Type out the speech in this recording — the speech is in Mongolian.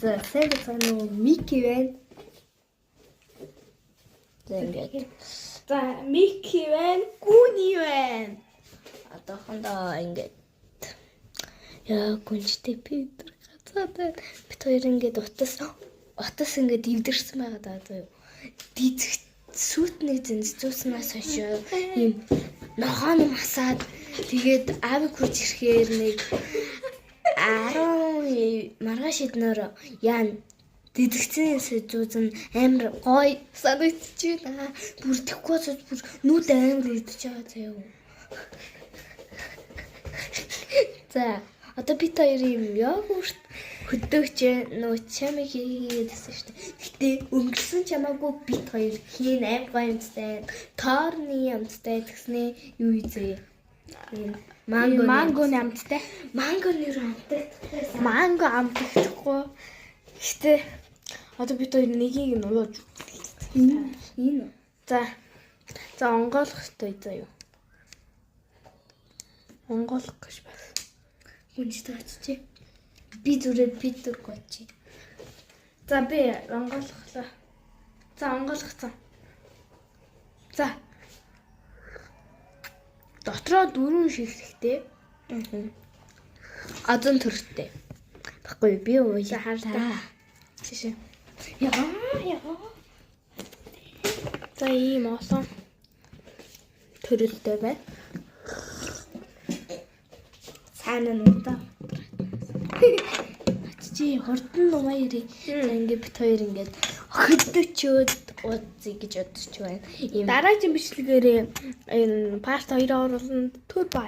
За сайн байна уу? Мики байна. За ингээд. За Мики байна, Гүни байна. Одоохондоо ингээд яа гүнжтэй Питер гацаатай бит хоёр ингээд утас ингээд ивдэрсэн байгаа даа зөө. Дизэг сүтний зэнцүүснээс хойш ийм ногоон масаад тэгээд аавыг хүч ирэхээр нэг 10 маргааш эднэр яан дидгцэн зүүзэн амар гой санагдчих байна. Бүр тэхгүй бүр нүд амар идэж байгаа заяа. За одоо бит хоёр юм йогурт хөдөөч нөө чамиг хийгээдсэн шүү дээ. Гэтэ өнгөрсөн чамаагүй бит хоёр хийн аим гоё юмтай. Торны юмтай гэснээ юу ийзээ. Манго амттай. Манго нэр амттай. Манго амтчихгүй. Гэтэ одоо бид хоёр нэгийг нуулж Энэ. За онгойлох хэрэгтэй заяа. Онгойлох гэж байна. Үнэтэй очиж. Би зүрээ Питер гоч. За би онгойлголоо. За онгойлгоцсон. За. Дотроо 4 ширхэгтэй. Азан төрхтэй. Баггүй би ууя. За харлаа. Жишээ. Яа. За ийм олон төрөлтэй байна. Сайн нүдэ. Чи хурдан нумаа ирээ. Ингээд бит хоёр ингээд хөдөөчөөд уудзъя гэж бодож байна. Дараагийн бичлэгээр энэ парт 2-оор болно. Түр бай.